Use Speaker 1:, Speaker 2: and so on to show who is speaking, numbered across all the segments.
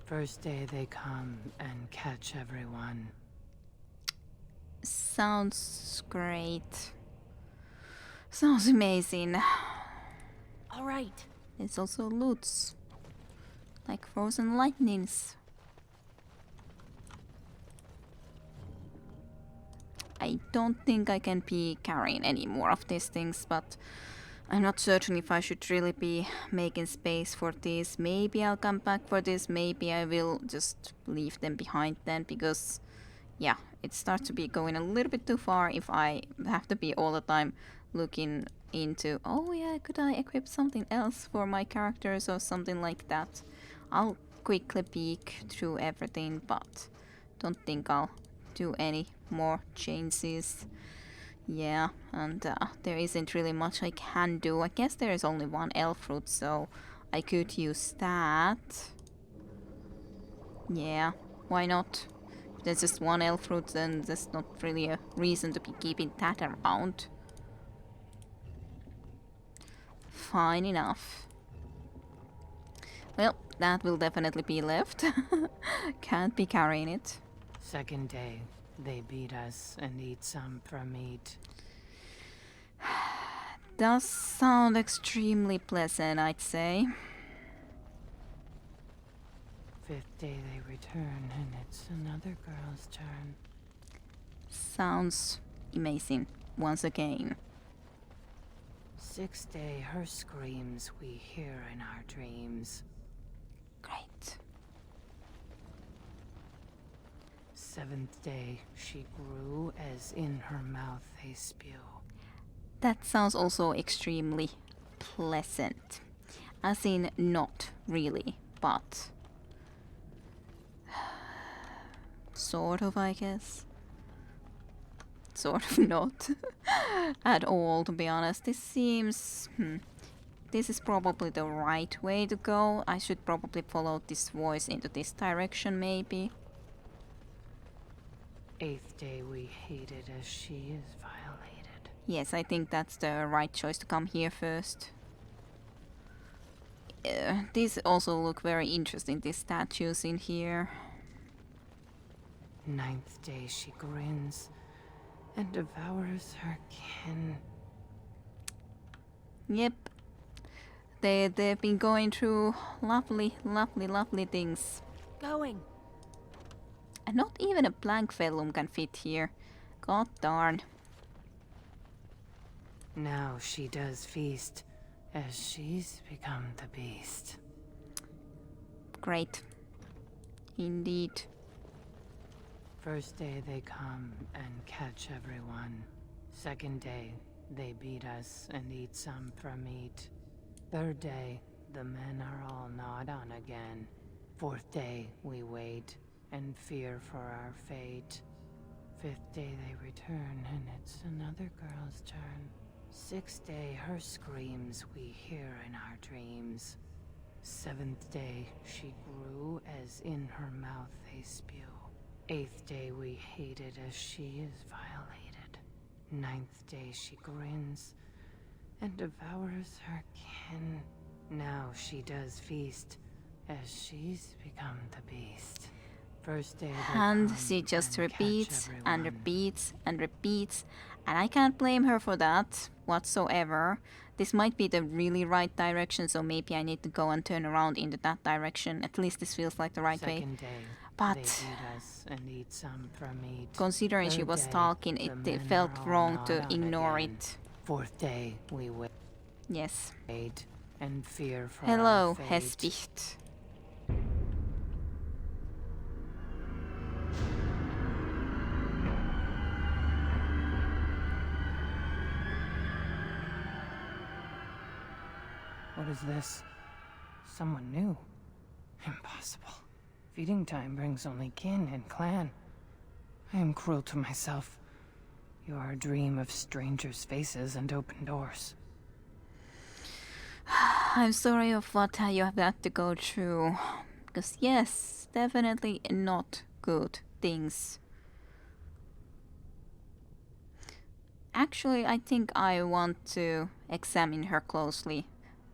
Speaker 1: First day they come and catch everyone.
Speaker 2: Sounds great. Sounds amazing.
Speaker 3: All right.
Speaker 2: It's also loots. Like frozen lightnings. I don't think I can be carrying any more of these things, but I'm not certain if I should really be making space for this. Maybe I'll come back for this, maybe I will just leave them behind then, because yeah, it starts to be going a little bit too far if I have to be all the time looking into, oh yeah, could I equip something else for my characters or something like that. I'll quickly peek through everything, but don't think I'll do any more changes. Yeah, and there isn't really much I can do. I guess there is only one elf fruit, so I could use that. Yeah, why not? If there's just one elf fruit, then there's not really a reason to be keeping that around. Fine enough. Well, that will definitely be left. Can't be carrying it.
Speaker 1: Second day, they beat us and eat some from meat.
Speaker 2: Does sound extremely pleasant, I'd say.
Speaker 1: Fifth day they return and it's another girl's turn.
Speaker 2: Sounds amazing, once again.
Speaker 1: Sixth day, her screams we hear in our dreams.
Speaker 2: Great.
Speaker 1: Seventh day, she grew as in her mouth they spew.
Speaker 2: That sounds also extremely pleasant. As in, not really, but sort of, I guess. Sort of not at all, to be honest. This seems... This is probably the right way to go. I should probably follow this voice into this direction, maybe.
Speaker 1: Eighth day we hated as she is violated.
Speaker 2: Yes, I think that's the right choice to come here first. These also look very interesting, these statues in here.
Speaker 1: Ninth day she grins and devours her kin.
Speaker 2: Yep. They've been going through lovely things.
Speaker 3: Going.
Speaker 2: And not even a blank vellum can fit here. God darn.
Speaker 1: Now she does feast as she's become the beast.
Speaker 2: Great. Indeed.
Speaker 1: First day they come and catch everyone. Second day, they beat us and eat some from meat. Third day, the men are all gnawed on again. Fourth day, we wait and fear for our fate. Fifth day they return and it's another girl's turn. Sixth day, her screams we hear in our dreams. Seventh day, she grew as in her mouth they spew. Eighth day we hated as she is violated. Ninth day she grins and devours her kin. Now she does feast as she's become the beast. First day they
Speaker 2: And
Speaker 1: come
Speaker 2: she just
Speaker 1: and catch
Speaker 2: repeats and
Speaker 1: everyone.
Speaker 2: repeats and repeats. And I can't blame her for that whatsoever. This might be the really right direction, so maybe I need to go and turn around into that direction. At least this feels like the right way.
Speaker 1: Second day,
Speaker 2: But
Speaker 1: they beat us and eat some from meat.
Speaker 2: considering she
Speaker 1: Third
Speaker 2: was
Speaker 1: day,
Speaker 2: talking,
Speaker 1: the
Speaker 2: it
Speaker 1: men
Speaker 2: felt
Speaker 1: are all
Speaker 2: wrong
Speaker 1: gnawed
Speaker 2: to
Speaker 1: on
Speaker 2: ignore
Speaker 1: again.
Speaker 2: it.
Speaker 1: Fourth day we
Speaker 2: Yes.
Speaker 1: wait and fear for
Speaker 2: Hello,
Speaker 1: our fate.
Speaker 2: Hespicht.
Speaker 1: What is this? Someone new? Impossible. Feeding time brings only kin and clan. I am cruel to myself. You are a dream of strangers' faces and open doors.
Speaker 2: I'm sorry of what you have had to go through. Because yes, definitely not good things. Actually, I think I want to examine her closely.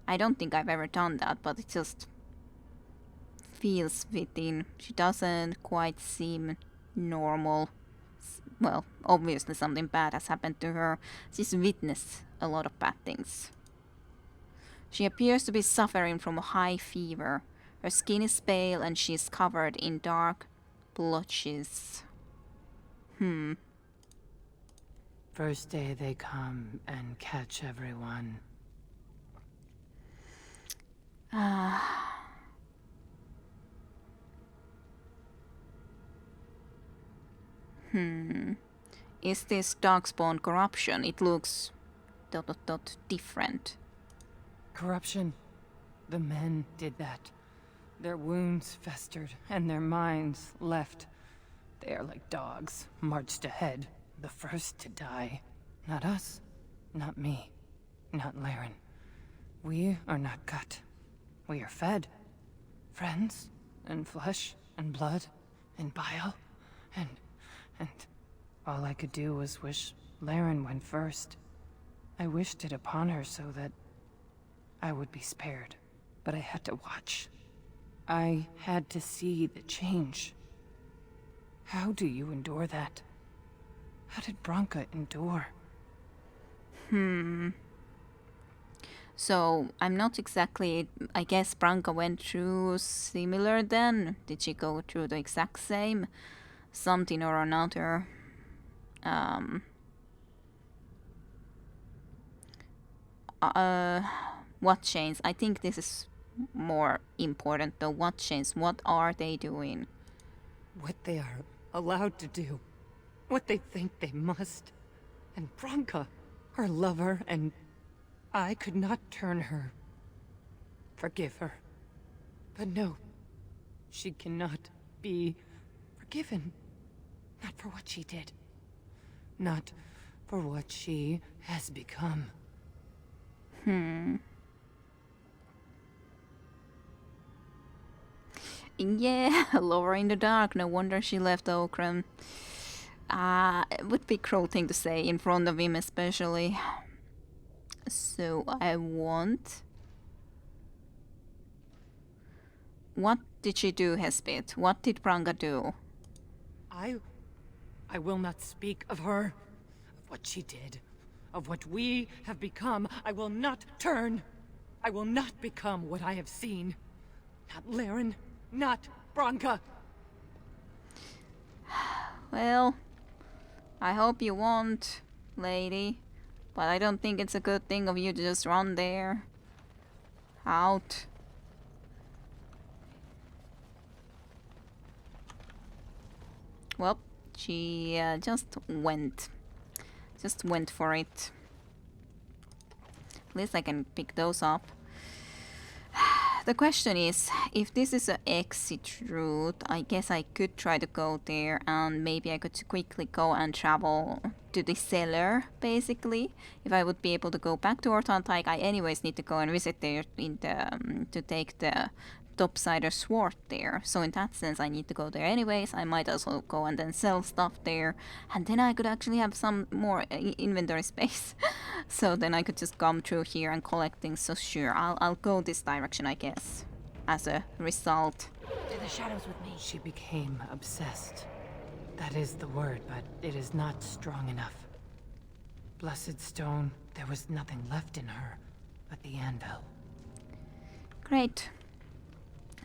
Speaker 2: I don't think I've ever done that, but it just feels within. She doesn't quite seem normal. Well, obviously something bad has happened to her. She's witnessed a lot of bad things. She appears to be suffering from a high fever. Her skin is pale and she's covered in dark blotches.
Speaker 1: First day they come and catch everyone.
Speaker 2: Is this darkspawn corruption? It looks different.
Speaker 1: Corruption. The men did that. Their wounds festered and their minds left. They are like dogs, marched ahead, the first to die. Not us, not me, not Laren. We are not cut. We are fed. Friends, and flesh, and blood, and bile, and all I could do was wish Laren went first. I wished it upon her so that I would be spared, but I had to watch. I had to see the change. How do you endure that? How did Branka endure?
Speaker 2: So, I'm not exactly... I guess Branka went through similar then? Did she go through the exact same? Something or another. What changed? I think this is more important though. What changed? What are they doing?
Speaker 1: What they are allowed to do. What they think they must. And Branka, her lover, and I could not turn her. Forgive her. But no, she cannot be forgiven. Not for what she did. Not for what she has become.
Speaker 2: Yeah, lower in the dark. No wonder she left Okram. It would be a cruel thing to say in front of him, especially. So I want... What did she do, Hespit? What did Branka do?
Speaker 1: I will not speak of her, of what she did, of what we have become. I will not turn. I will not become what I have seen. Not Laren, not Branka.
Speaker 2: Well, I hope you won't, lady. But I don't think it's a good thing of you to just run there. Out. Well, she just went for it. At least I can pick those up. The question is, if this is an exit route, I guess I could try to go there and maybe I could quickly go and travel to the cellar, basically. If I would be able to go back to Orthantyke, I anyways need to go and visit there in the, to take the topsider sword there. So in that sense, I need to go there anyways. I might also go and then sell stuff there. And then I could actually have some more inventory space. So then I could just come through here and collect things. So sure, I'll go this direction, I guess, as a result.
Speaker 3: To the shadows with me.
Speaker 1: She became obsessed. That is the word, but it is not strong enough. Blessed stone, there was nothing left in her but the anvil.
Speaker 2: Great.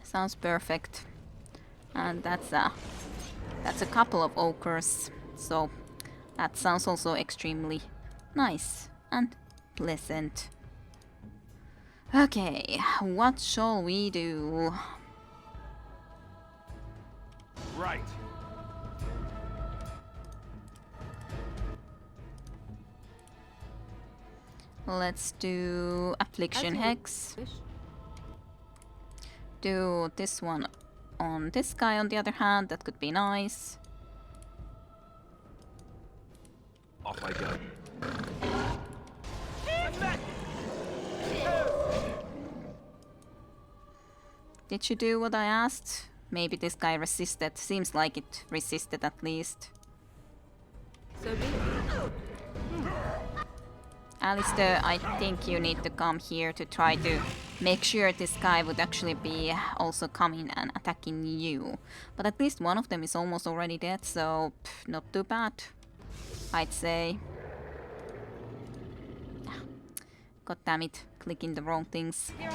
Speaker 2: Sounds perfect. And that's a couple of ochres. So that sounds also extremely nice and pleasant. Okay, what shall we do?
Speaker 4: Right.
Speaker 2: Let's do Affliction Hex. Do this one on this guy on the other hand, that could be nice.
Speaker 4: Off I go.
Speaker 2: Did you do what I asked? Maybe this guy resisted. Seems like it resisted at least.
Speaker 3: So be it.
Speaker 2: Alistair, I think you need to come here to try to make sure this guy would actually be also coming and attacking you. But at least one of them is almost already dead, so not too bad, I'd say. God damn it, clicking the wrong things.
Speaker 3: Here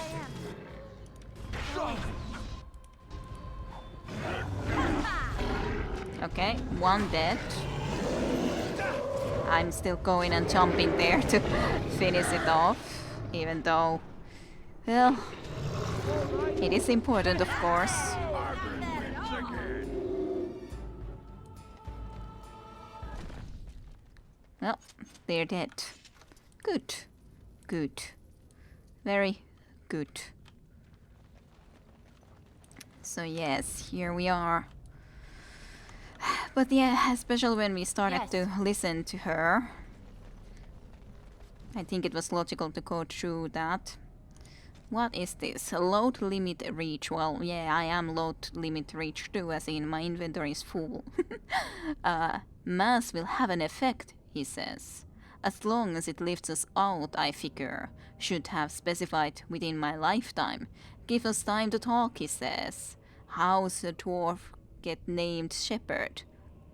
Speaker 3: I am.
Speaker 2: Okay, one dead. I'm still going and jumping there to finish it off, even though, well, it is important, of course. Well, they're dead. Good. Good. Very good. So yes, here we are. But yeah, especially when we started to listen to her, I think it was logical to go through that. What is this? Load limit reach. Well, yeah, I am load limit reach too, as in my inventory is full. Mass will have an effect, he says. As long as it lifts us out, I figure. Should have specified within my lifetime. Give us time to talk, he says. How's a dwarf get named Shepherd?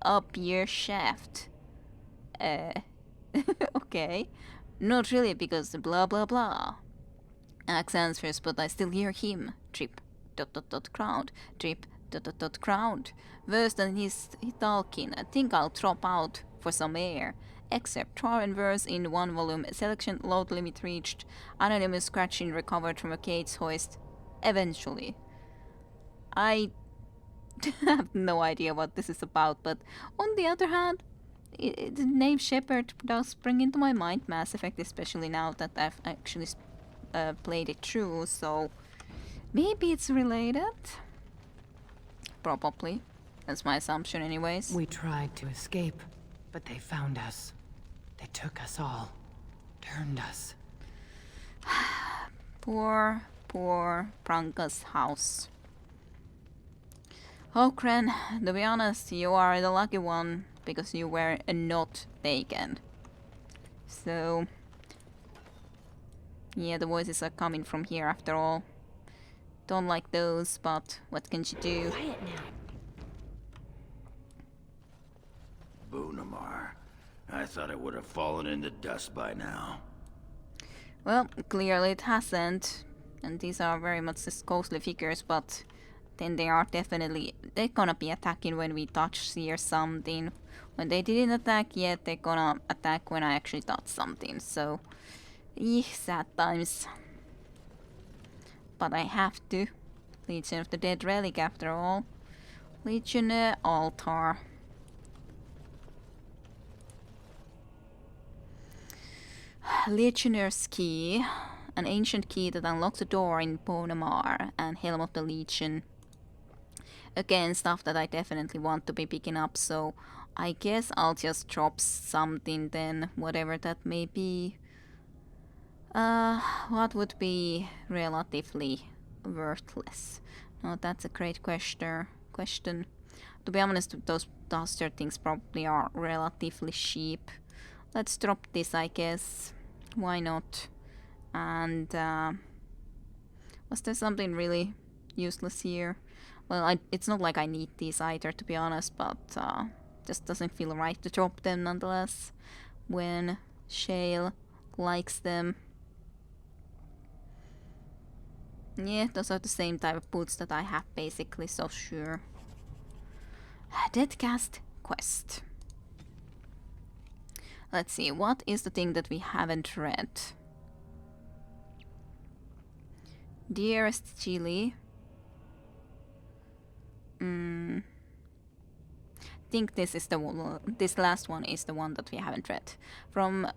Speaker 2: Up your shaft. Okay. Not really, because blah blah blah. Axe answers, but I still hear him. Trip. ... crowd. Trip. ... crowd. Worse than he's talking. I think I'll drop out for some air. Except Tar and verse in one volume. Selection load limit reached. Anonymous scratching recovered from a cage hoist. Eventually. I have no idea what this is about, but on the other hand, the name Shepard does bring into my mind Mass Effect, especially now that I've actually played it through, so maybe it's related? Probably. That's my assumption anyways.
Speaker 1: We tried to escape, but they found us. They took us all. Turned us.
Speaker 2: Poor Branka's house. Oh, Kren, to be honest, you are the lucky one, because you were not taken. So, yeah, the voices are coming from here after all. Don't like those, but what can you do?
Speaker 3: Quiet now.
Speaker 4: Boonamar. I thought it would have fallen into dust by now.
Speaker 2: Well, clearly it hasn't. And these are very much just ghostly figures, but then they are definitely... They're gonna be attacking when we touch, see, or something. When they didn't attack yet, they're gonna attack when I actually touch something, so... sad times. But I have to. Legion of the Dead Relic, after all. Legionnaire Altar. Legionnaire's Key. An ancient key that unlocks the door in Bonamar and Helm of the Legion. Again, stuff that I definitely want to be picking up, so I guess I'll just drop something then, whatever that may be. What would be relatively worthless? No, that's a great question. To be honest, those duster things probably are relatively cheap. Let's drop this, I guess. Why not? And was there something really useless here? Well, it's not like I need these either, to be honest, but just doesn't feel right to drop them nonetheless when Shale likes them. Yeah, those are the same type of boots that I have basically, so sure. Deadcast Quest. Let's see, what is the thing that we haven't read? Dearest Chili. I think this is the one, this last one is the one that we haven't read. From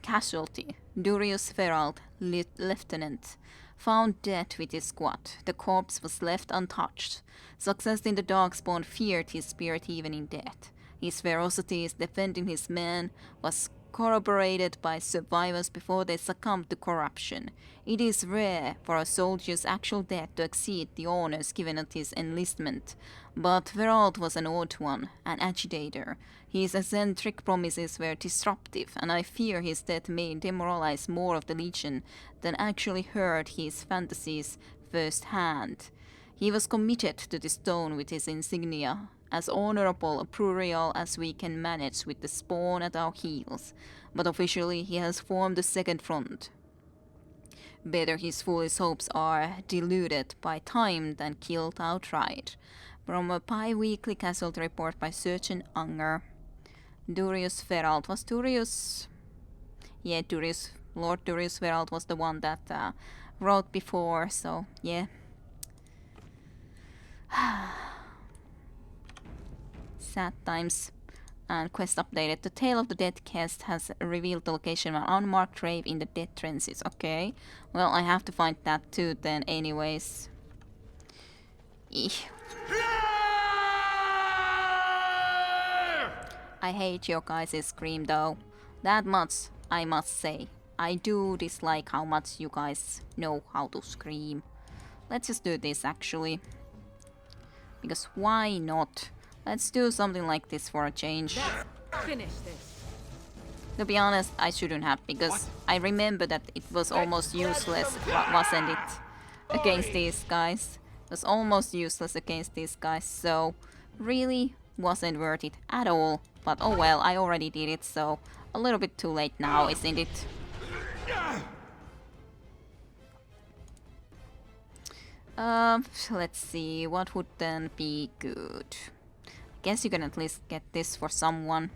Speaker 2: Casualty. Durius Ferald, Lieutenant. Found dead with his squad. The corpse was left untouched. Success in the Darkspawn feared his spirit even in death. His ferocity in defending his men was corroborated by survivors before they succumb to corruption. It is rare for a soldier's actual death to exceed the honors given at his enlistment. But Verald was an odd one, an agitator. His eccentric promises were disruptive, and I fear his death may demoralize more of the Legion than actually heard his fantasies firsthand. He was committed to the stone with his insignia, as honorable a burial as we can manage with the spawn at our heels, but officially he has formed a second front. Better his foolish hopes are deluded by time than killed outright. From a bi-weekly casualty report by Sergeant Unger. Durius Verald. Was Durius... Yeah, Lord Durius Verald was the one that wrote before, so yeah. Sad times. And quest updated. The Tale of the Dead quest has revealed the location of an unmarked grave in the Dead Trenches. Okay. Well, I have to find that too then anyways. Eesh. I hate your guys' scream though. That much I must say. I do dislike how much you guys know how to scream. Let's just do this actually. Because why not? Let's do something like this for a change.
Speaker 3: Finish this.
Speaker 2: To be honest, I shouldn't have, because I remember that it was almost useless, wasn't it? Against these guys. It was almost useless against these guys, so really wasn't worth it at all. But oh well, I already did it, so a little bit too late now, isn't it? Let's see, what would then be good? Guess you can at least get this for someone.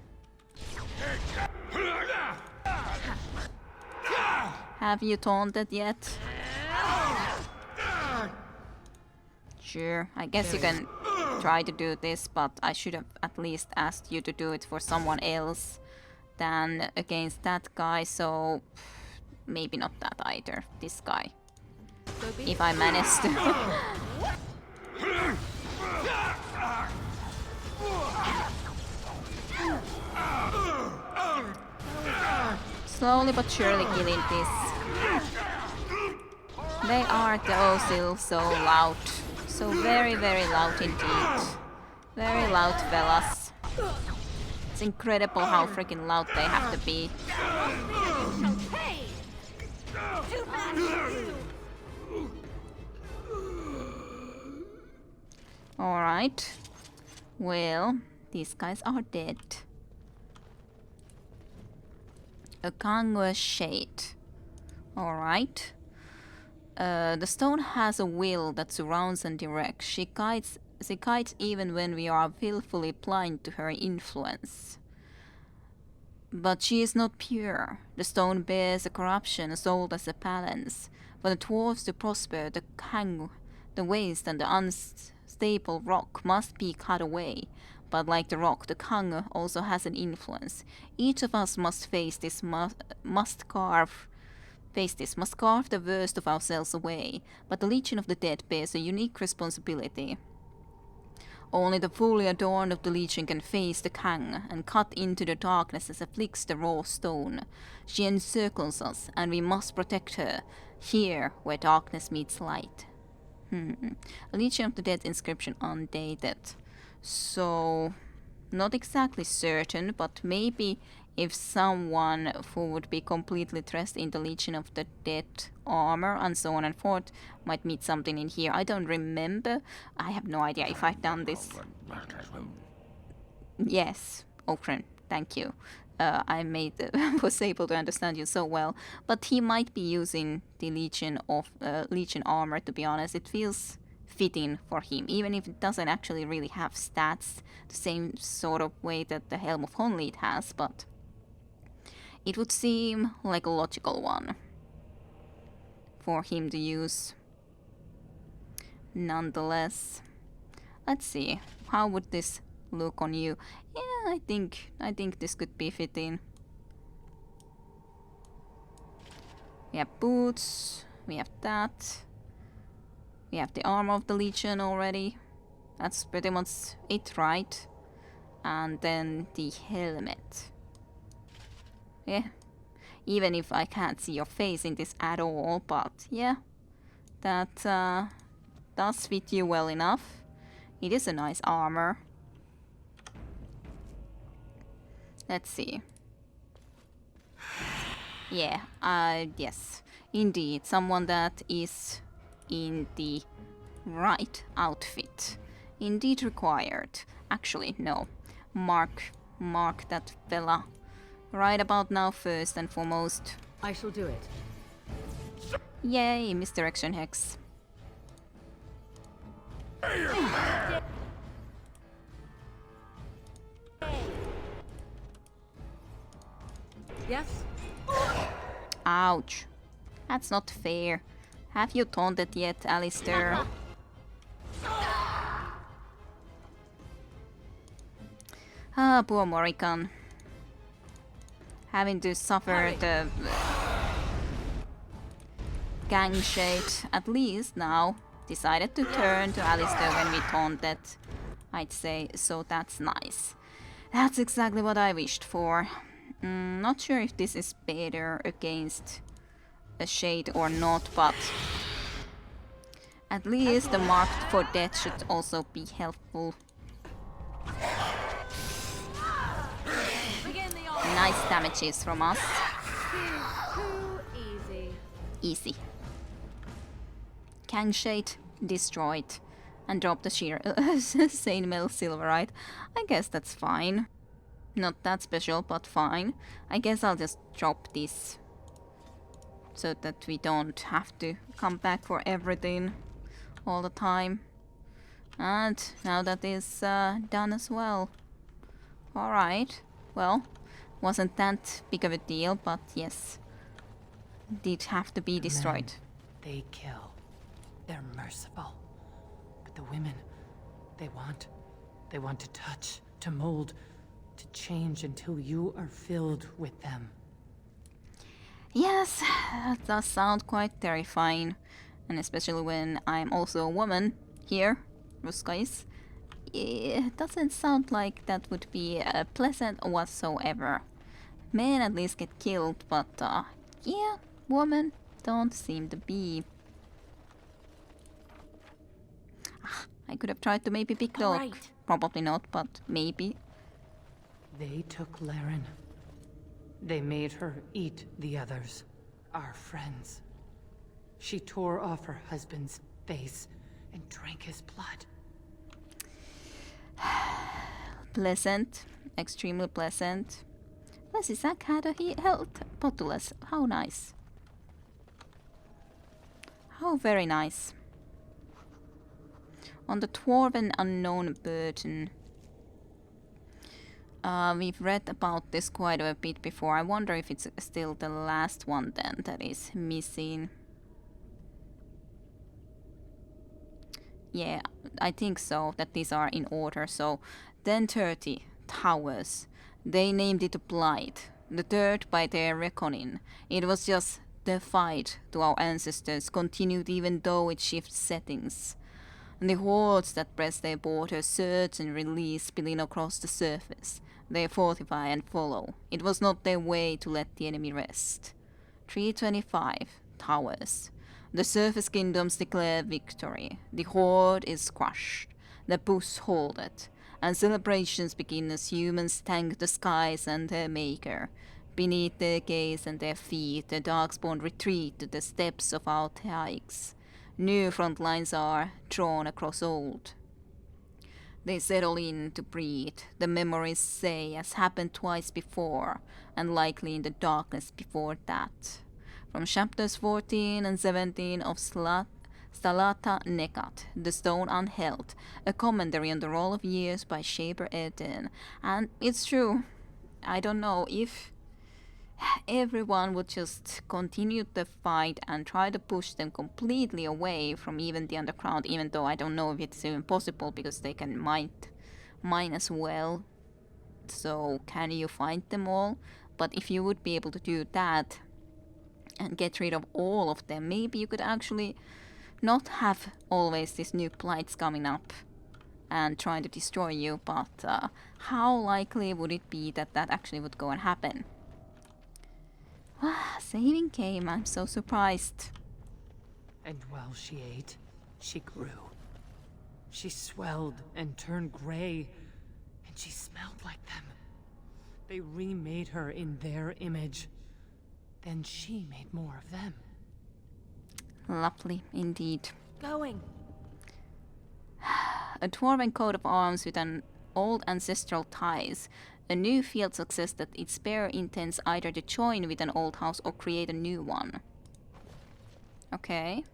Speaker 2: Have you taunted yet? Sure, I guess you can try to do this, but I should have at least asked you to do it for someone else than against that guy, so maybe not that either, this guy. If I manage to. Slowly but surely killing this. They are though still so loud. So very, very loud indeed. Very loud fellas. It's incredible how freaking loud they have to be. Alright. Well, these guys are dead. A Kangwa shade. Alright. The stone has a will that surrounds and directs. She guides even when we are willfully blind to her influence. But she is not pure. The stone bears a corruption sold as a balance. For the dwarfs to prosper, the waste and the unstable rock must be cut away. But like the rock, the Kang also has an influence. Each of us must face this, must carve the worst of ourselves away. But the Legion of the Dead bears a unique responsibility. Only the fully adorned of the Legion can face the Kang and cut into the darkness as afflicts the raw stone. She encircles us, and we must protect her, here where darkness meets light. Legion of the Dead inscription undated. So, not exactly certain, but maybe if someone who would be completely dressed in the Legion of the Dead armor and so on and forth might meet something in here. I don't remember. I have no idea if I've done this. Yes, Okran, thank you. Was able to understand you so well. But he might be using the Legion armor, to be honest. It feels fitting for him, even if it doesn't actually really have stats the same sort of way that the Helm of Honlead has, but it would seem like a logical one for him to use. Nonetheless, let's see, how would this look on you? Yeah, I think this could be fitting. We have boots, we have that. We have the armor of the Legion already. That's pretty much it, right? And then the helmet. Yeah. Even if I can't see your face in this at all, but yeah. That does fit you well enough. It is a nice armor. Let's see. Yeah, yes. Indeed, someone that is in the right outfit. Indeed required. Actually, no. Mark that fella. Right about now, first and foremost.
Speaker 3: I shall do it.
Speaker 2: Yay, misdirection hex.
Speaker 3: Yes?
Speaker 2: Ouch. That's not fair. Have you taunted yet, Alistair? Ah, poor Morrigan. Having to suffer the gang shade, at least now. Decided to turn to Alistair when we taunted, I'd say, so that's nice. That's exactly what I wished for. Not sure if this is better against a shade or not, but at least the marked for death should also be helpful. Nice damages from us.
Speaker 3: Too easy.
Speaker 2: Easy. Kang Shade destroyed. And drop the sheer Saint Mel Silverite. I guess that's fine. Not that special, but fine. I guess I'll just drop this. So that we don't have to come back for everything all the time. And now that is done as well. Alright. Well, wasn't that big of a deal, but yes. Did have to be destroyed.
Speaker 1: Men, they kill. They're merciful. But the women, they want to touch, to mold, to change until you are filled with them.
Speaker 2: Yes, that does sound quite terrifying. And especially when I'm also a woman here, Ruskais. It doesn't sound like that would be pleasant whatsoever. Men at least get killed, but yeah, women don't seem to be. I could have tried to maybe pick the lock. Probably not, but maybe.
Speaker 1: They took Laren. They made her eat the others, our friends. She tore off her husband's face and drank his blood.
Speaker 2: Pleasant, extremely pleasant. Plus, Isaac had a health potulus. How nice. How very nice. On the Dwarven Unknown Burden. We've read about this quite a bit before. I wonder if it's still the last one then that is missing. Yeah, I think so, that these are in order. So, 1030, Towers. They named it a Blight. The third by their reckoning. It was just the fight to our ancestors continued even though it shifts settings. And the hordes that press their borders surge and release spilling across the surface. They fortify and follow. It was not their way to let the enemy rest. 325, Towers. The surface kingdoms declare victory. The horde is crushed. The push halted. And celebrations begin as humans thank the skies and their maker. Beneath their gaze and their feet, the darkspawn retreat to the steps of our Taiks. New front lines are drawn across old. They settle in to breed, the memories say, as happened twice before, and likely in the darkness before that. From chapters 14 and 17 of Stalata Nekat, The Stone Unheld, a commentary on the roll of years by Shaper Eden. And it's true, I don't know if everyone would just continue the fight and try to push them completely away from even the underground, even though I don't know if it's even possible because they can mine as well. So can you find them all? But if you would be able to do that and get rid of all of them, maybe you could actually not have always these new blights coming up and trying to destroy you, but how likely would it be that that actually would go and happen? Saving came. I'm so surprised.
Speaker 1: And while she ate, she grew. She swelled and turned gray, and she smelled like them. They remade her in their image. Then she made more of them.
Speaker 2: Lovely indeed.
Speaker 3: Going.
Speaker 2: A dwarven coat of arms with an old ancestral ties. A new field suggests that its bearer intends either to join with an old house or create a new one. Okay.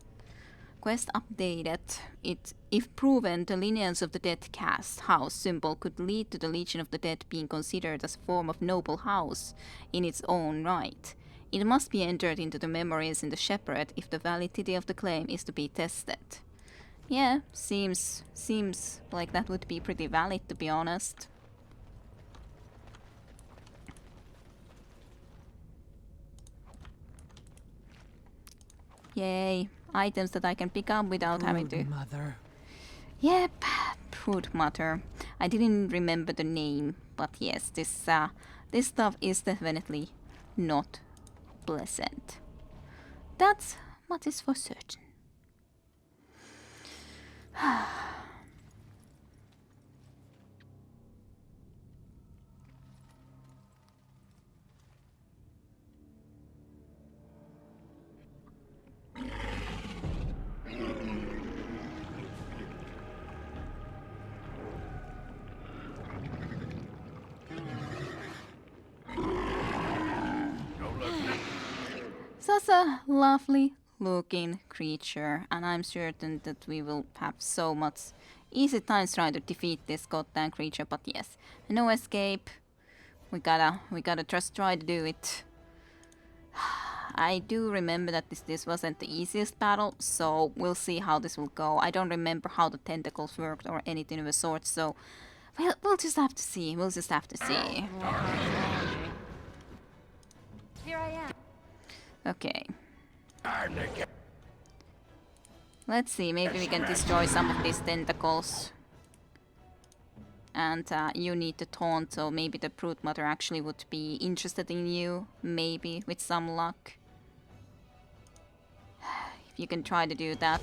Speaker 2: Quest updated. If proven, the lineage of the dead caste house symbol could lead to the Legion of the Dead being considered as a form of noble house in its own right. It must be entered into the memories in the Shepherd if the validity of the claim is to be tested. Yeah, seems like that would be pretty valid, to be honest. Yay, items that I can pick up without having to...
Speaker 1: Mother.
Speaker 2: Yep, Brood Mother. I didn't remember the name, but yes, this stuff is definitely not pleasant. That's what is for certain. Such a lovely looking creature, and I'm certain that we will have so much easy times trying to defeat this goddamn creature, but yes, no escape. We gotta just try to do it. I do remember that this wasn't the easiest battle, so we'll see how this will go. I don't remember how the tentacles worked or anything of the sort, so we'll just have to see. We'll just have to see.
Speaker 3: Here I am.
Speaker 2: Okay. Let's see, maybe we can destroy some of these tentacles. And you need to taunt, so maybe the Brood Mother actually would be interested in you. Maybe, with some luck. If you can try to do that.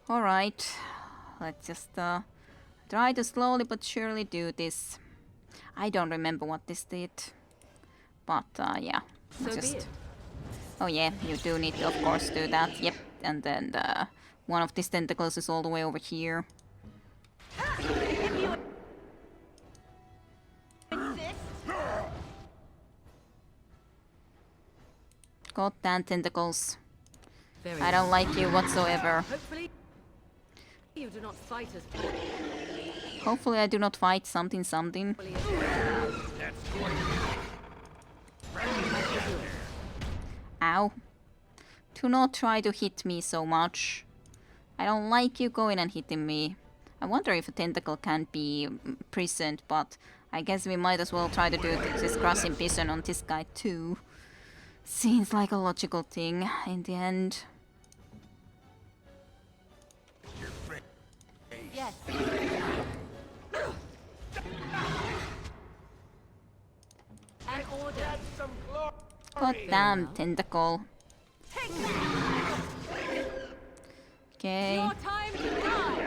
Speaker 2: Alright. Let's just try to slowly but surely do this. I don't remember what this did. But yeah.
Speaker 3: So
Speaker 2: just...
Speaker 3: be it.
Speaker 2: Oh yeah, you do need to of course do that. Yep. And then one of these tentacles is all the way over here. Goddamn tentacles.
Speaker 3: Very
Speaker 2: I don't like you whatsoever.
Speaker 3: Hopefully, you do not fight as
Speaker 2: Hopefully I do not fight something.
Speaker 3: poorly as
Speaker 2: Ow. Do not try to hit me so much. I don't like you going and hitting me. I wonder if a tentacle can be prisoned, but I guess we might as well try to do this crossing prison on this guy too. Seems like a logical thing in the end.
Speaker 3: Yes. An order.
Speaker 2: God damn tentacle. Okay.
Speaker 3: Your time to die.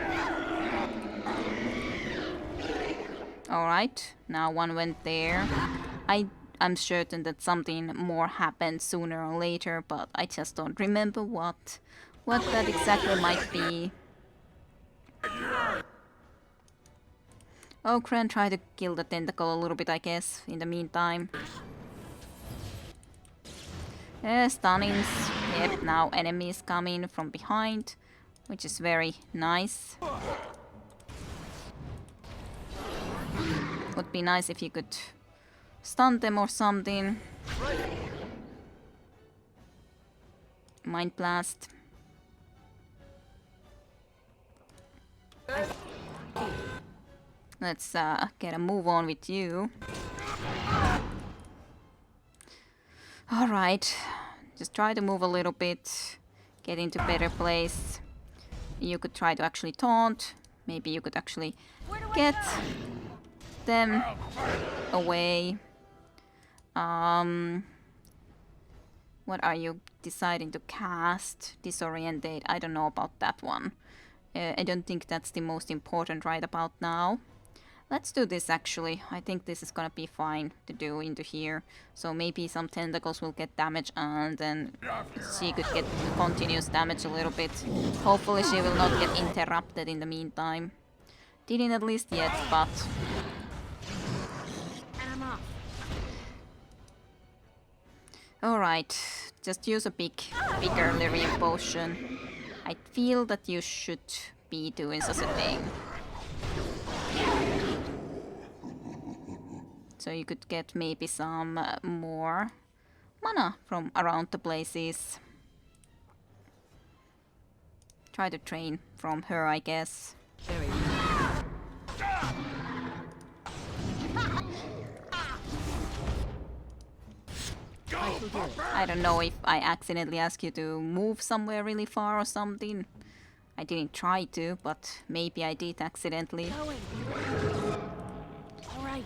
Speaker 2: Alright. Now one went there. I'm certain that something more happened sooner or later, but I just don't remember what that exactly might be. Oh, Kren tried to kill the tentacle a little bit, I guess, in the meantime. Stunnings. Yep, now enemies coming from behind, which is very nice. Would be nice if you could stun them or something. Mind Blast. Let's get a move on with you. Alright, just try to move a little bit, get into better place. You could try to actually taunt. Maybe you could actually get them away. What are you deciding to cast? Disorientate. I don't know about that one. I don't think that's the most important right about now. Let's do this actually. I think this is gonna be fine to do into here. So maybe some tentacles will get damage and then she could get continuous damage a little bit. Hopefully she will not get interrupted in the meantime. Didn't at least yet, but... Alright, just use a bigger lyrium potion. I feel that you should be doing such a thing. So you could get maybe some more mana from around the places. Try to train from her, I guess.
Speaker 3: Very
Speaker 2: I don't know if I accidentally asked you to move somewhere really far or something. I didn't try to, but maybe I did accidentally.
Speaker 3: Alright.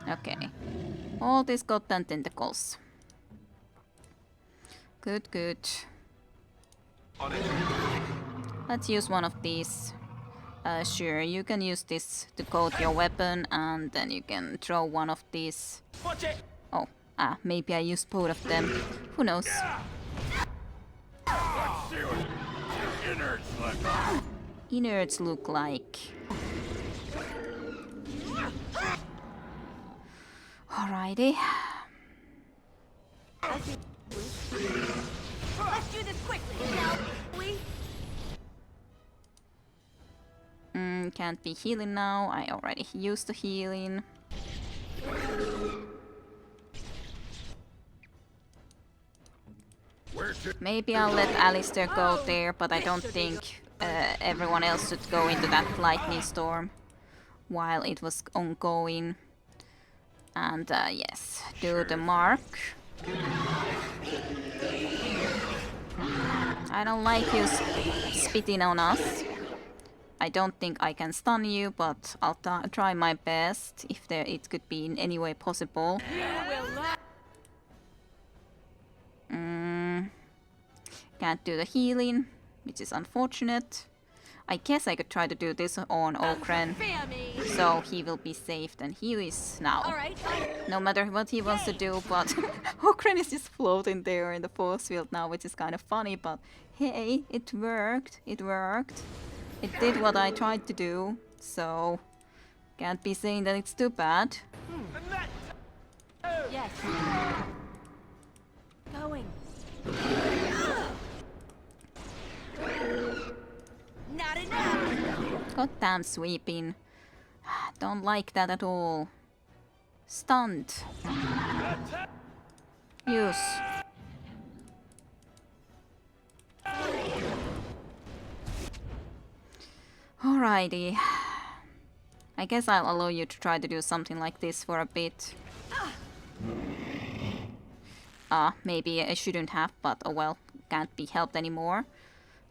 Speaker 2: Okay. All these goddamn tentacles. Good, good. Let's use one of these. Sure, you can use this to coat your weapon and then you can throw one of these. Oh, maybe I used both of them. Who knows? Innards look like. Alrighty.
Speaker 3: Let's do this quickly, shall we?
Speaker 2: Can't be healing now. I already used the healing. Maybe I'll let Alistair go there, but I don't think everyone else should go into that lightning storm while it was ongoing. And yes, do the mark. I don't like you spitting on us. I don't think I can stun you, but I'll try my best if it could be in any way possible. Can't do the healing, which is unfortunate. I guess I could try to do this on Okren, so he will be saved, and he is now. No matter what he wants to do, but Okren is just floating there in the force field now, which is kind of funny, but hey, it worked, it worked. It did what I tried to do, so can't be saying that it's too bad.
Speaker 3: Yes. Going. Not enough.
Speaker 2: Goddamn sweeping. Don't like that at all. Stunned. Use. Alrighty. I guess I'll allow you to try to do something like this for a bit. Maybe I shouldn't have, but oh well, can't be helped anymore.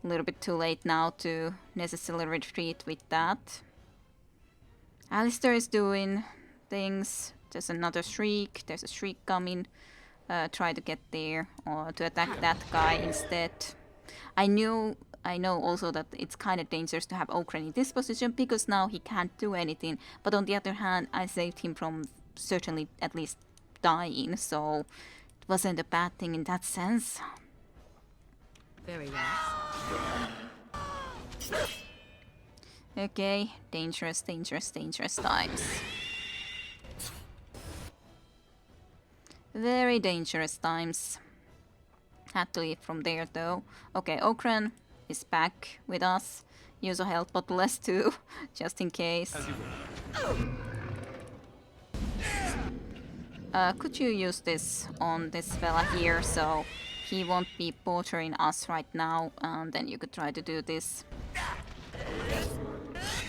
Speaker 2: A little bit too late now to necessarily retreat with that. Alistair is doing things. There's another shriek. There's a shriek coming. Try to get there or to attack that guy instead. I know also that it's kind of dangerous to have Okren in this position because now he can't do anything. But on the other hand, I saved him from certainly at least dying, so it wasn't a bad thing in that sense.
Speaker 3: Very well.
Speaker 2: Okay, dangerous, dangerous, dangerous times. Very dangerous times. Had to leave from there though. Okay, Okren is back with us. Use a health bottle less too, just in case. Could you use this on this fella here so he won't be bothering us right now, and then you could try to do this.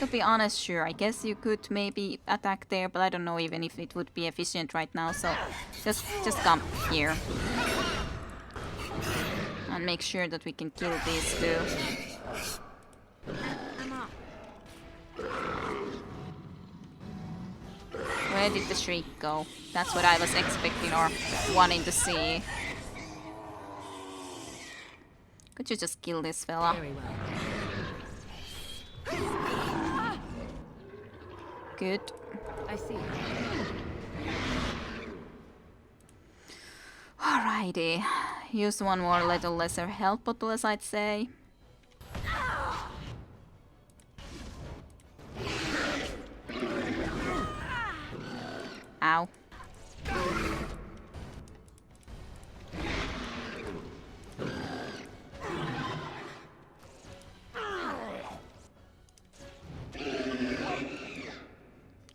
Speaker 2: To be honest, sure, I guess you could maybe attack there, but I don't know even if it would be efficient right now, so just come here. And make sure that we can kill these two. Where did the shriek go? That's what I was expecting or wanting to see. Could you just kill this fella?
Speaker 3: Very well.
Speaker 2: Good.
Speaker 3: I see.
Speaker 2: Alrighty. Use one more little lesser health bottle, as I'd say. Ow.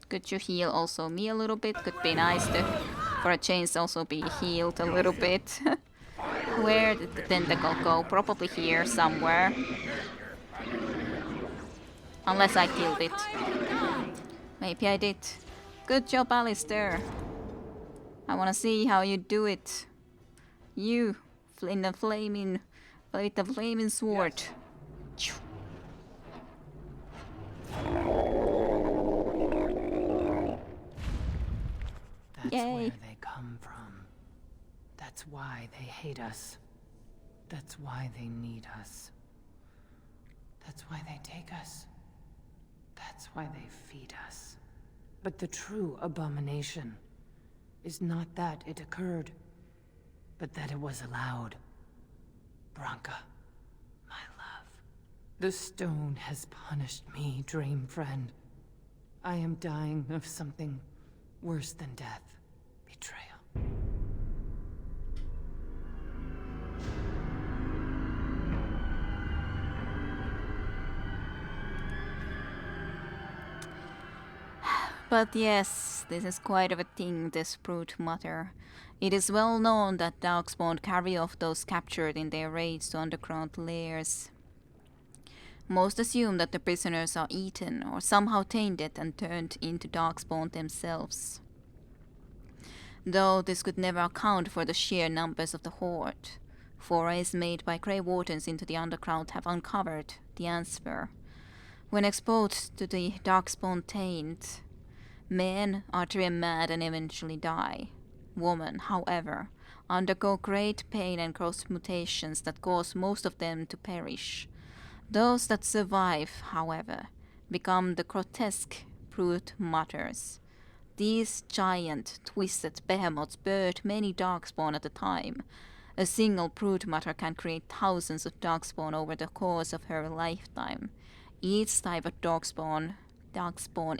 Speaker 2: Could you heal also me a little bit? Could be nice to, for a change, also be healed a little bit. Where did the tentacle go? Probably here somewhere. Unless I killed it. Maybe I did. Good job, Alistair. I wanna see how you do it. You, in the flaming, with the flaming sword.
Speaker 1: That's
Speaker 2: Yay.
Speaker 1: where they come from. That's why they hate us. That's why they need us. That's why they take us. That's why they feed us. But the true abomination is not that it occurred, but that it was allowed. Branka, my love. The stone has punished me, dream friend. I am dying of something worse than death. Betrayal.
Speaker 2: But yes, this is quite of a thing, this brute matter. It is well known that darkspawn carry off those captured in their raids to underground lairs. Most assume that the prisoners are eaten or somehow tainted and turned into darkspawn themselves. Though this could never account for the sheer numbers of the horde. Forays made by Grey Wardens into the underground have uncovered the answer. When exposed to the darkspawn taint, men are driven mad and eventually die. Women, however, undergo great pain and gross mutations that cause most of them to perish. Those that survive, however, become the grotesque brute mutters. These giant, twisted behemoths birth many darkspawn at a time. A single brute mutter can create thousands of darkspawn over the course of her lifetime. Each type of darkspawn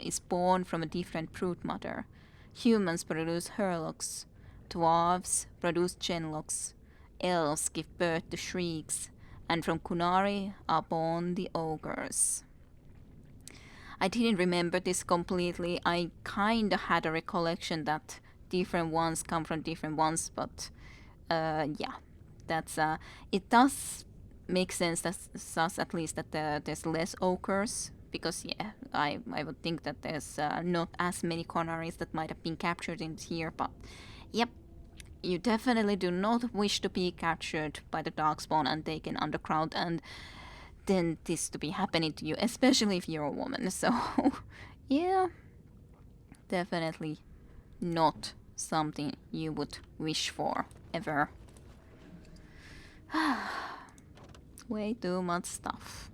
Speaker 2: is born from a different brute mutter. Humans produce hurlocks, dwarfs produce genlocks, elves give birth to shrieks, and from Kunari are born the ogres. I didn't remember this completely. I kinda had a recollection that different ones come from different ones, but yeah, that's it does make sense that thus at least that there's less ogres, because yeah, I would think that there's not as many Conaris that might have been captured in here, but yep, you definitely do not wish to be captured by the darkspawn and taken underground and then this to be happening to you, especially if you're a woman. So yeah, definitely not something you would wish for ever. Way too much stuff.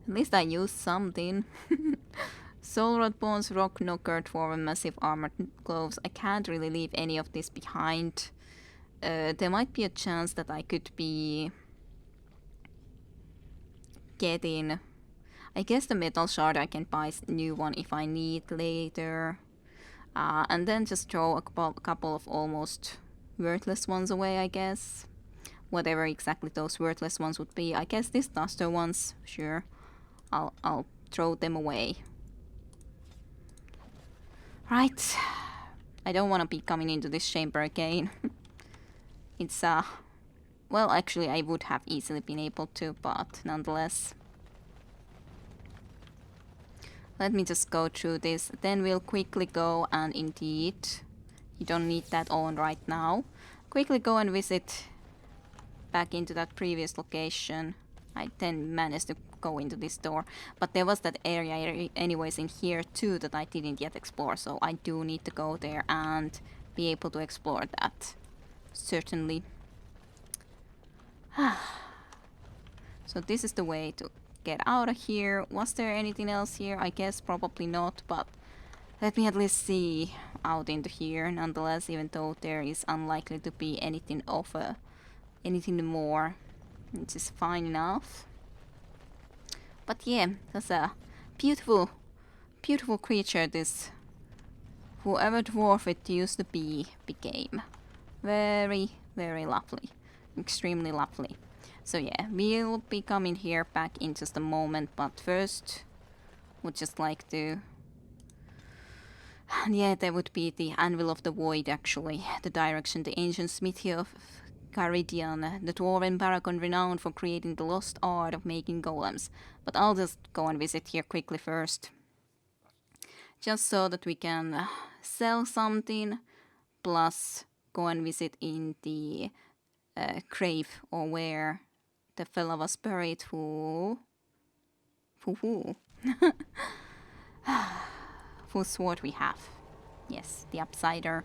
Speaker 2: At least I used something. Soulrod Bones, Rock Knocker, Dwarven Massive Armored Gloves. I can't really leave any of this behind. There might be a chance that I could be getting... I guess the Metal Shard I can buy a new one if I need later. And then just throw a couple of almost worthless ones away, I guess. Whatever exactly those worthless ones would be. I guess these duster ones, sure. I'll throw them away. Right. I don't want to be coming into this chamber again. It's well, actually I would have easily been able to, but nonetheless. Let me just go through this, then we'll quickly go and indeed, you don't need that on right now. Quickly go and visit back into that previous location. I then managed to go into this door. But there was that area anyways in here too that I didn't yet explore. So I do need to go there and be able to explore that. Certainly. So this is the way to get out of here. Was there anything else here? I guess probably not, but let me at least see out into here. Nonetheless, even though there is unlikely to be anything more, which is fine enough. But yeah, that's a beautiful, beautiful creature this whoever dwarf it used to be became. Very, very lovely. Extremely lovely. So yeah, we'll be coming here back in just a moment, but first would just like to... Yeah, there would be the Anvil of the Void actually, the direction, the ancient smithy of Caridian, the dwarven paragon renowned for creating the lost art of making golems. But I'll just go and visit here quickly first. Just so that we can sell something, plus go and visit in the grave or where the fella was buried whose sword we have. Yes, the Upsider.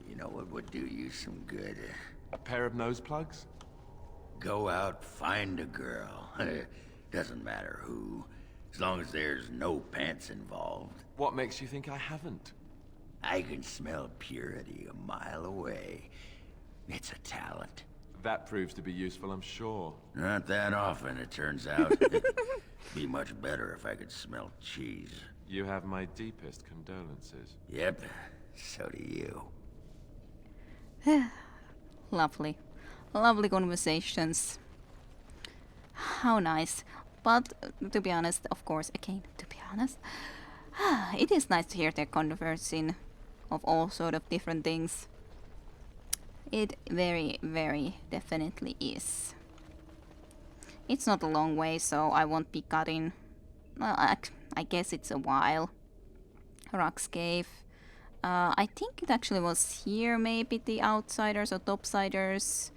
Speaker 4: You know what would do you some good?
Speaker 5: A pair of nose plugs?
Speaker 4: Go out, find a girl. Doesn't matter who. As long as there's no pants involved.
Speaker 5: What makes you think I haven't?
Speaker 4: I can smell purity a mile away. It's a talent.
Speaker 5: That proves to be useful, I'm sure.
Speaker 4: Not that often, it turns out. Be much better if I could smell cheese.
Speaker 5: You have my deepest condolences.
Speaker 4: Yep, so do you.
Speaker 2: Lovely. Lovely conversations. How nice. But to be honest, of course, again, to be honest, it is nice to hear their conversing of all sort of different things. It very, very definitely is. It's not a long way, so I won't be cutting. Well, I guess it's a while. Rock's Cave. I think it actually was here, maybe the Outsiders or Topsiders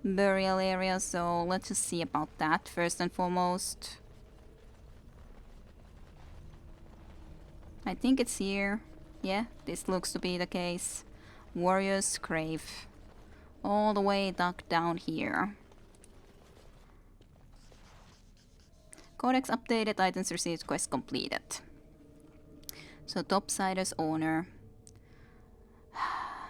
Speaker 2: burial area, so let's just see about that first and foremost. I think it's here. Yeah, this looks to be the case. Warrior's Grave. All the way dug down here. Codex updated, items received, quest completed. So Topsider's owner.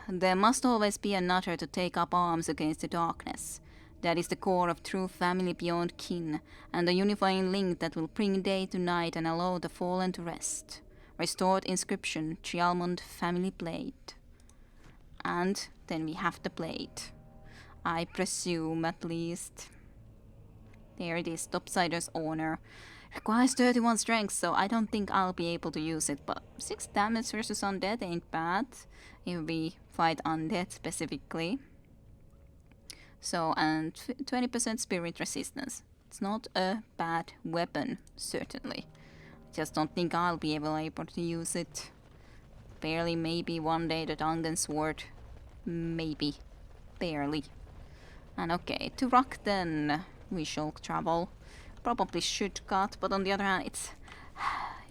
Speaker 2: There must always be another to take up arms against the darkness. That is the core of true family beyond kin, and the unifying link that will bring day to night and allow the fallen to rest. Restored inscription, Trialmond family blade. And then we have the blade. I presume, at least. There it is, Topsider's owner. Requires 31 strength, so I don't think I'll be able to use it, but 6 damage versus undead ain't bad. If we fight undead specifically. So, and 20% spirit resistance. It's not a bad weapon, certainly. Just don't think I'll be able to use it. Barely, maybe one day the Dungan sword. Maybe. Barely. And okay, to Rock then we shall travel. Probably should cut, but on the other hand,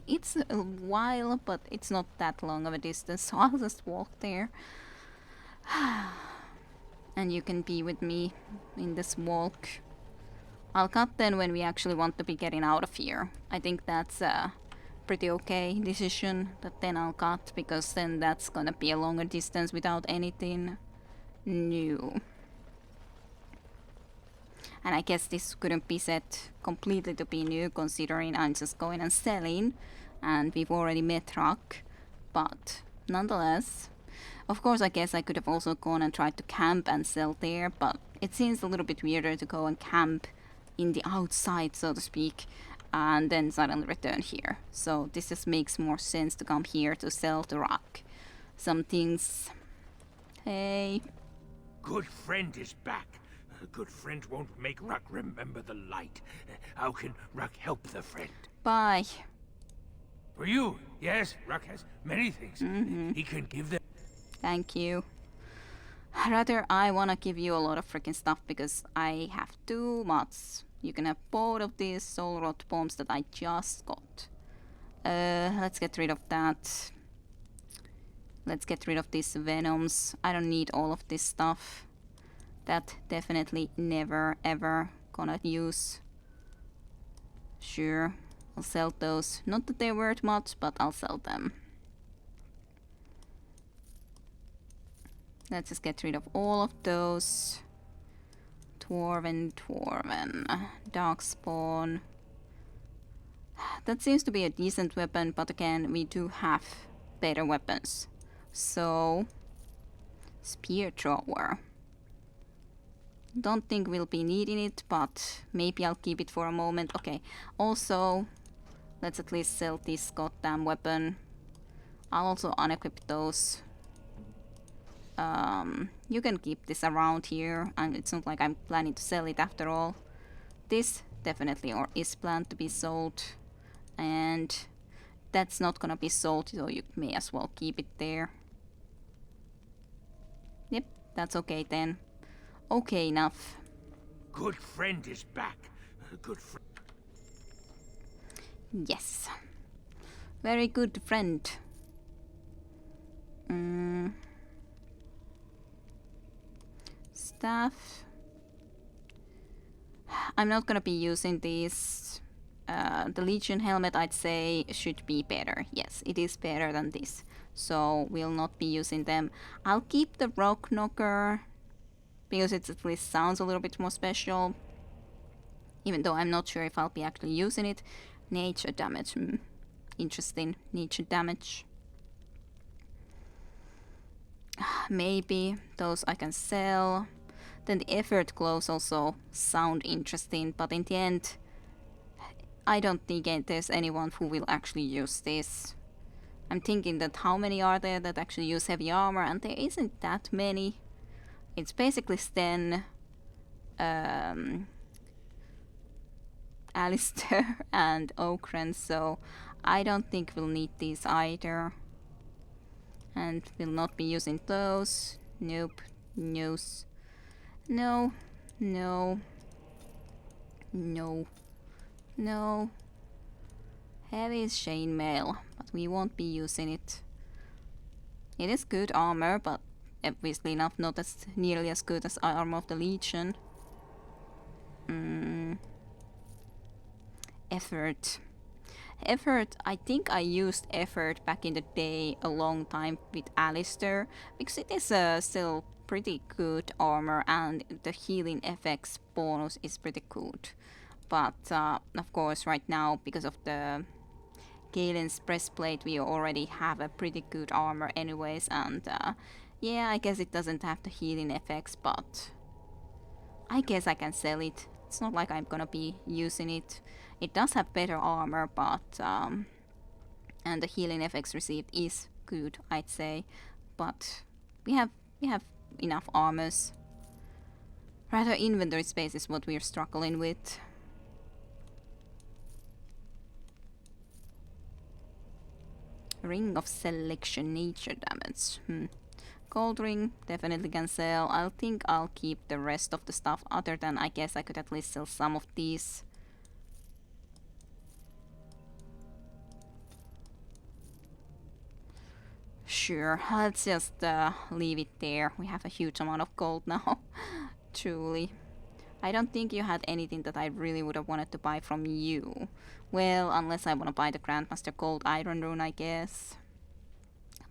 Speaker 2: it's a while, but it's not that long of a distance, so I'll just walk there. And you can be with me in this walk. I'll cut then when we actually want to be getting out of here. I think that's a pretty okay decision, that then I'll cut, because then that's gonna be a longer distance without anything new. And I guess this couldn't be set completely to be new, considering I'm just going and selling, and we've already met Rock. But nonetheless, of course I guess I could have also gone and tried to camp and sell there, but it seems a little bit weirder to go and camp in the outside, so to speak, and then suddenly return here. So this just makes more sense to come here to sell to Rock some things. Hey.
Speaker 6: Good friend is back. A good friend won't make Ruck remember the light. How can Ruck help the friend?
Speaker 2: Bye.
Speaker 6: For you, yes, Ruck has many things. He can give them.
Speaker 2: Thank you. Rather, I wanna give you a lot of freaking stuff because I have 2 mods. You can have both of these soul rot bombs that I just got. Let's get rid of that. Let's get rid of these venoms. I don't need all of this stuff. That definitely never ever gonna use. Sure, I'll sell those. Not that they're worth much, but I'll sell them. Let's just get rid of all of those. Dwarven. Darkspawn. That seems to be a decent weapon, but again, we do have better weapons. So, spear thrower. Don't think we'll be needing it, but maybe I'll keep it for a moment. Okay, also, let's at least sell this goddamn weapon. I'll also unequip those. You can keep this around here, and it's not like I'm planning to sell it after all. This definitely is planned to be sold, and that's not gonna be sold, so you may as well keep it there. Yep, that's okay then. Okay enough.
Speaker 6: Good friend is back. Good friend.
Speaker 2: Yes. Very good friend. Staff. I'm not gonna be using these. The Legion helmet, I'd say, should be better. Yes, it is better than this. So we'll not be using them. I'll keep the Rock Knocker because it at least sounds a little bit more special. Even though I'm not sure if I'll be actually using it. Nature damage. Interesting. Nature damage. Maybe those I can sell. Then the effort glows also sound interesting, but in the end, I don't think there's anyone who will actually use this. I'm thinking that how many are there that actually use heavy armor, and there isn't that many. It's basically Sten, Alistair, and Okran, so I don't think we'll need these either. And we'll not be using those. Nope. Noes. No. No. No. No. Heavy is chainmail, but we won't be using it. It is good armor, but obviously enough, not as nearly as good as armor of the Legion. Effort. Effort, I think I used effort back in the day a long time with Alistair, because it is still pretty good armor and the healing effects bonus is pretty good. But of course right now, because of the Galen's breastplate, we already have a pretty good armor anyways, and yeah, I guess it doesn't have the healing effects, but I guess I can sell it. It's not like I'm gonna be using it. It does have better armor, but and the healing effects received is good, I'd say. But we have enough armors. Rather, inventory space is what we're struggling with. Ring of Selection, nature damage. Gold ring, definitely can sell. I think I'll keep the rest of the stuff, other than I guess I could at least sell some of these. Sure, let's just leave it there. We have a huge amount of gold now. Truly. I don't think you had anything that I really would have wanted to buy from you. Well, unless I want to buy the Grandmaster Gold Iron Rune, I guess.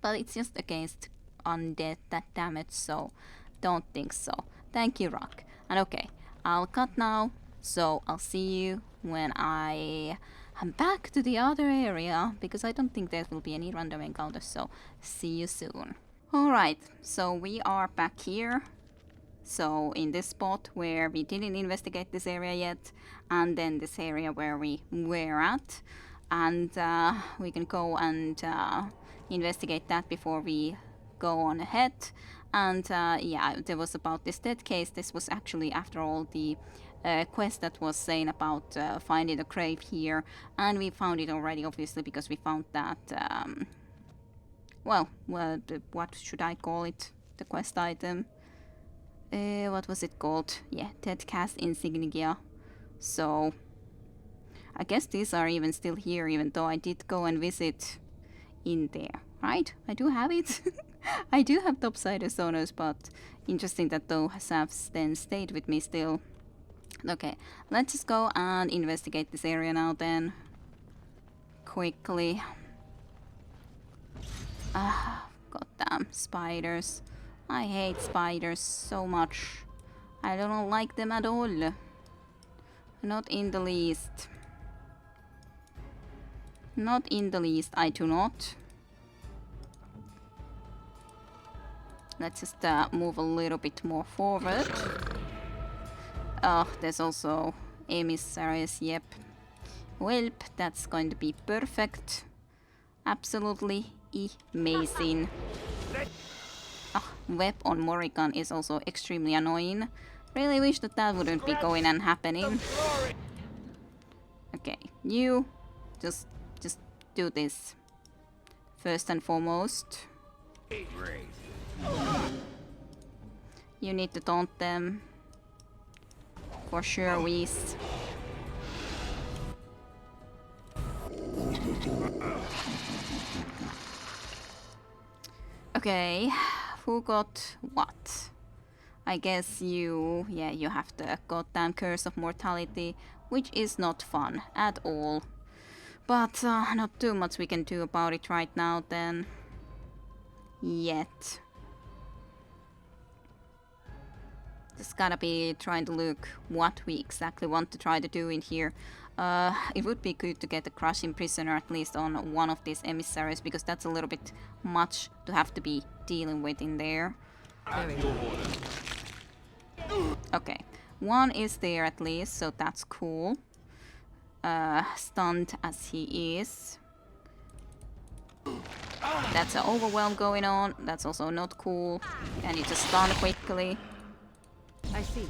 Speaker 2: But it's just against undead that damage, so don't think so. Thank you, Rock. And okay, I'll cut now, so I'll see you when I am back to the other area, because I don't think there will be any random encounters, so see you soon. Alright, so we are back here. So in this spot where we didn't investigate this area yet, and then this area where we were at, and we can go and investigate that before we go on ahead. And yeah, there was about this dead case. This was actually, after all, the quest that was saying about finding a grave here, and we found it already, obviously, because we found that well, what should I call it, the quest item. What was it called? Yeah, Dead Cast Insignia. So I guess these are even still here, even though I did go and visit in there, right? I do have it. I do have topsiders owners, but interesting that those have then stayed with me still. Okay, let's just go and investigate this area now then. Quickly. Ah, goddamn spiders. I hate spiders so much. I don't like them at all. Not in the least. Not in the least, I do not. Let's just move a little bit more forward. Oh, there's also emissaries, yep. Welp, that's going to be perfect. Absolutely amazing. Web on Morrigan is also extremely annoying. Really wish that that wouldn't be going and happening. Okay, you just do this first and foremost. You need to taunt them. For sure, Whis. Okay, who got what? I guess you... yeah, you have the goddamn Curse of Mortality, which is not fun at all. But not too much we can do about it right now then. Yet. Just gotta be trying to look what we exactly want to try to do in here. It would be good to get a crushing prisoner at least on one of these emissaries, because that's a little bit much to have to be dealing with in there. Okay, one is there at least, so that's cool. Stunned as he is. That's an overwhelm going on. That's also not cool. I need to stun quickly.
Speaker 3: I see.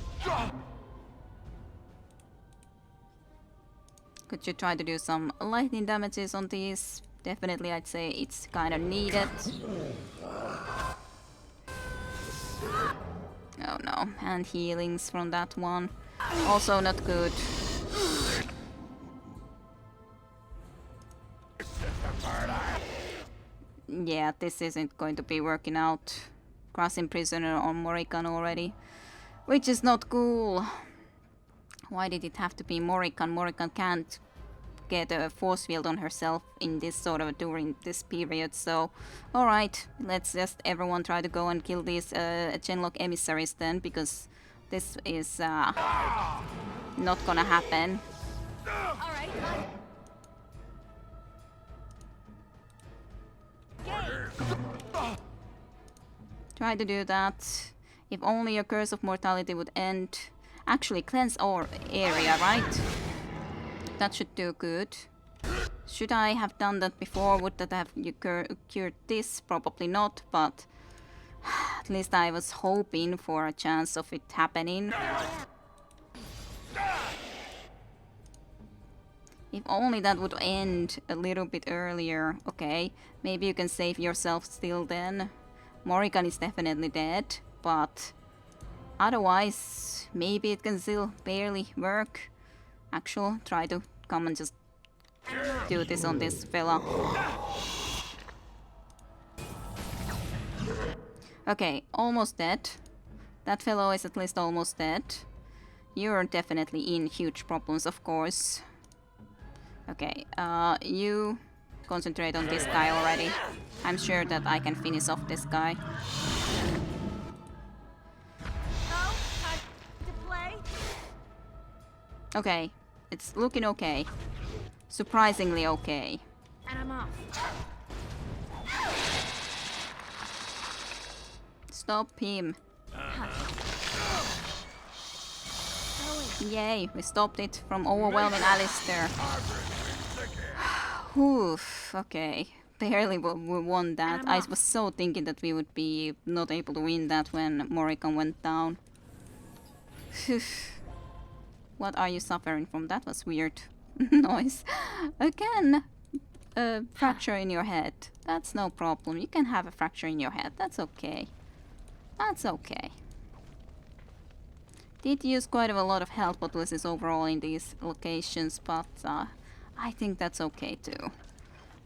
Speaker 2: Could you try to do some lightning damages on these? Definitely, I'd say it's kind of needed. Oh no, and healings from that one. Also not good. Yeah, this isn't going to be working out. Crossing prisoner on Morrigan already. Which is not cool. Why did it have to be Morrigan? Morrigan can't get a force field on herself in this sort of during this period, so alright, let's just everyone try to go and kill these Genlock emissaries then, because this is not gonna happen.
Speaker 3: Alright.
Speaker 2: Try to do that. If only a Curse of Mortality would end. Actually, cleanse our area, right? That should do good. Should I have done that before? Would that have cured this? Probably not, but at least I was hoping for a chance of it happening. If only that would end a little bit earlier. Okay, maybe you can save yourself still then. Morrigan is definitely dead, but otherwise, maybe it can still barely work. Actual, try to come and just do this on this fella. Okay, almost dead. That fellow is at least almost dead. You're definitely in huge problems, of course. Okay, you concentrate on this guy already. I'm sure that I can finish off this guy.
Speaker 3: Oh, time to play.
Speaker 2: Okay, it's looking okay. Surprisingly okay.
Speaker 3: And I'm off.
Speaker 2: Stop him. Yay, we stopped it from overwhelming Alistair. Oof, okay. Barely we won that. I was so thinking that we would be not able to win that when Morrigan went down. What are you suffering from? That was weird noise. Again, a fracture in your head. That's no problem. You can have a fracture in your head. That's okay. That's okay. did use quite a lot of health bottles overall in these locations, but I think that's okay too.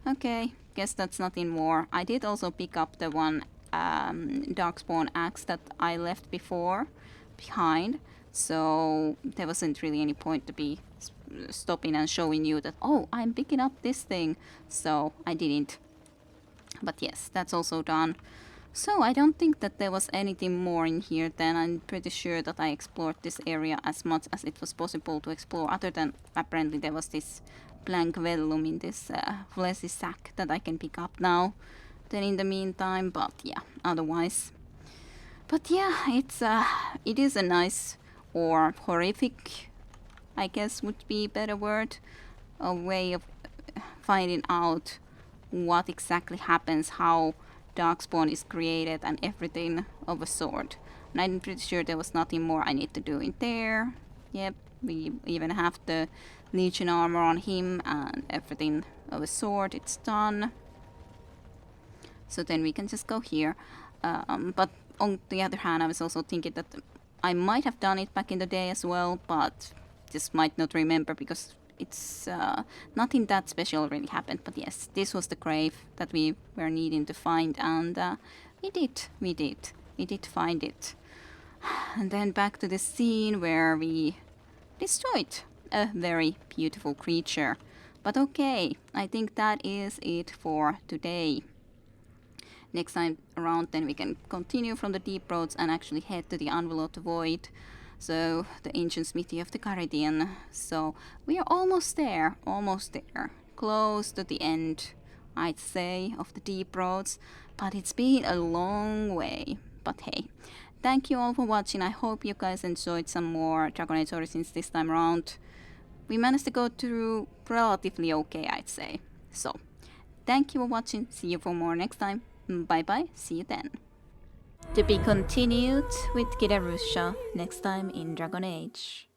Speaker 2: Okay, guess that's nothing more. I did also pick up the one Darkspawn axe that I left before behind, so there wasn't really any point to be stopping and showing you that, oh, I'm picking up this thing, so I didn't. But yes, that's also done. So I don't think that there was anything more in here then. I'm pretty sure that I explored this area as much as it was possible to explore, other than apparently there was this blank vellum in this fleshy sack that I can pick up now. Then in the meantime, but yeah, otherwise. But yeah, it is a nice or horrific, I guess would be a better word, a way of finding out what exactly happens, how Darkspawn is created and everything of a sort. And I'm pretty sure there was nothing more I need to do in there. Yep, we even have the Legion armor on him and everything of a sort, it's done. So then we can just go here. But on the other hand, I was also thinking that I might have done it back in the day as well, but just might not remember because it's nothing that special really happened. But yes, this was the grave that we were needing to find, and we did find it. And then back to the scene where we destroyed a very beautiful creature. But okay, I think that is it for today. Next time around then we can continue from the deep roads and actually head to the Unvallowed Void. So, the ancient smithy of the Caridian. So, we are almost there. Close to the end, I'd say, of the deep roads. But it's been a long way. But hey, thank you all for watching. I hope you guys enjoyed some more Dragon Age Origins this time around. We managed to go through relatively okay, I'd say. So, thank you for watching. See you for more next time. Bye bye. See you then. To be continued with Kidarusha next time in Dragon Age.